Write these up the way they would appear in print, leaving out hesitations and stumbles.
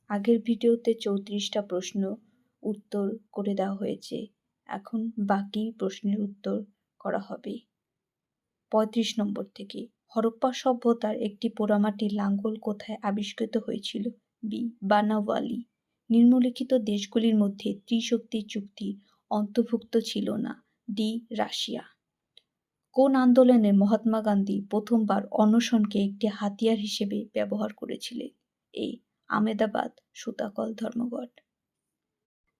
আগের ভিডিওতে 34টা প্রশ্ন উত্তর করে দেওয়া হয়েছে। এখন বাকি প্রশ্নের উত্তর করা হবে 35 নম্বর থেকে। হরপ্পা সভ্যতার একটি পোড়ামাটির লাঙ্গল কোথায় আবিষ্কৃত হয়েছিল? বি. বানাওয়ালি। নিম্নলিখিত দেশগুলির মধ্যে ত্রিশক্তি চুক্তি অন্তর্ভুক্ত ছিল না। ডি. রাশিয়া। কোন আন্দোলনে মহাত্মা গান্ধী প্রথমবার অনশনকে একটি হাতিয়ার হিসেবে ব্যবহার করেছিলেন? এ. আহমেদাবাদ সুতাকল ধর্মঘট।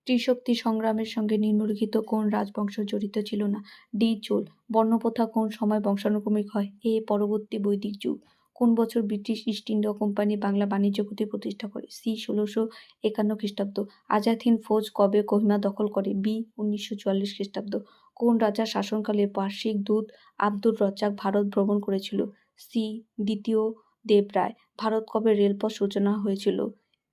ত্রিশক্তি সংগ্রামের সঙ্গে নিম্নলিখিত কোন রাজবংশ জড়িত ছিল না? ডি. চোল। বর্ণপ্রথা কোন সময় বংশানুক্রমিক হয়? এ. পরবর্তী বৈদিক যুগ। কোন বছর British east India company Bangla বাণিজ্য কুঠি প্রতিষ্ঠা করে? সি. 1651 খ্রিস্টাব্দ। আজাদ হিন্দ ফৌজ কবে কোহিমা দখল করে? বি. 1944 খ্রিস্টাব্দ। কোন রাজার শাসনকালে পার্শ্বিক দূত আব্দুর রজ্জাক ভারত ভ্রমণ করেছিল? সি. দ্বিতীয় দেবরায়। ভারত কবে রেলপথ সূচনা হয়েছিল?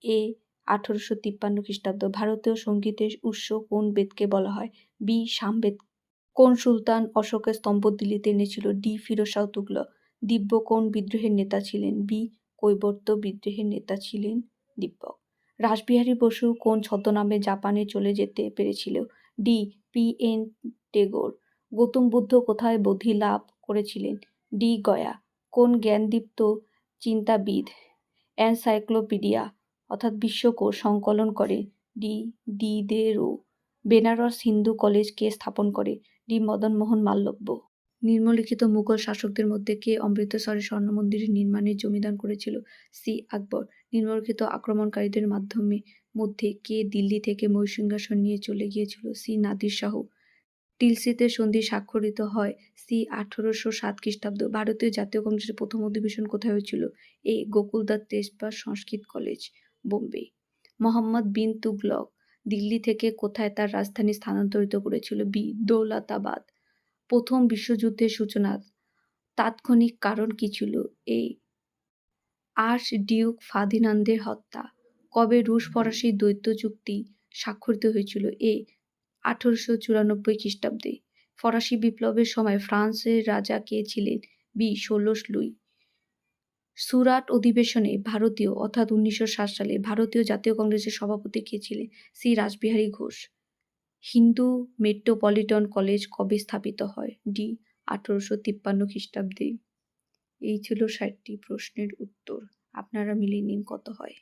এ. 1853 খ্রিস্টাব্দ। ভারতীয় সঙ্গীতের উৎস কোন বেদকে বলা হয়? বি. সামবেদ। কোন সুলতান অশোকের স্তম্ভ দিল্লিতে এনেছিল? ডি. ফিরোজ শাহ তুগলক। দিব্য কোন বিদ্রোহের নেতা ছিলেন? বি. কৈবর্ত বিদ্রোহের নেতা ছিলেন দিব্যক। রাসবিহারী বসু কোন ছদ্মনামে জাপানে চলে যেতে পেরেছিল? D. P. N. Tagore. Gautam Buddha কোথায় বোধি লাভ করেছিলেন? ডি. গয়া। কোন জ্ঞানদীপ্ত চিন্তাবিদ এনসাইক্লোপিডিয়া অর্থাৎ বিশ্বকোষ সংকলন করে? ডি. দিদেরো। বেনারস হিন্দু কলেজ কে স্থাপন করে? ডি. মদন মোহন মালব্য। নিম্নলিখিত মুঘল শাসকদের মধ্যে কে অমৃতসরে স্বর্ণ মন্দিরের নির্মাণের জমিদান করেছিল? সি. আকবর। নিম্নলিখিত আক্রমণকারীদের মধ্যে কে দিল্লি থেকে ময়ূরসিংহাসন নিয়ে চলে গিয়েছিল? সি. নাদির শাহ। টিলসিতে সন্ধি স্বাক্ষরিত হয়? সি. 1807 খ্রিস্টাব্দ। ভারতীয় জাতীয় কংগ্রেসের প্রথম অধিবেশন কোথায় হয়েছিল? এ. গোকুলদাস তেজপাল সংস্কৃত কলেজ, বোম্বে। মোহাম্মদ বিন তুগলক দিল্লি থেকে কোথায় তার রাজধানী স্থানান্তরিত করেছিল? বি. দৌলতাবাদ। প্রথম বিশ্বযুদ্ধের সূচনার তাৎক্ষণিক কারণ কি ছিল? এ. আর্চডিউক ফার্দিনান্দের হত্যা। কবে রুশ ফরাসি দ্বৈত চুক্তি স্বাক্ষরিত হয়েছিল? এ. 1894 খ্রিস্টাব্দে। ফরাসি বিপ্লবের সময় ফ্রান্সের রাজা কে ছিলেন? বি. 16 লুই। সুরাট অধিবেশনে ভারতীয় অর্থাৎ 1907 সালে ভারতীয় জাতীয় কংগ্রেসের সভাপতি কে ছিলেন? C. Rashbehari Ghosh. Hindu metropolitan college কবে স্থাপিত হয়? ডি. 1853 খ্রিস্টাব্দে। এই ছিল 60টি প্রশ্নের উত্তর। আপনারা মিলিয়ে নিন কত হয়।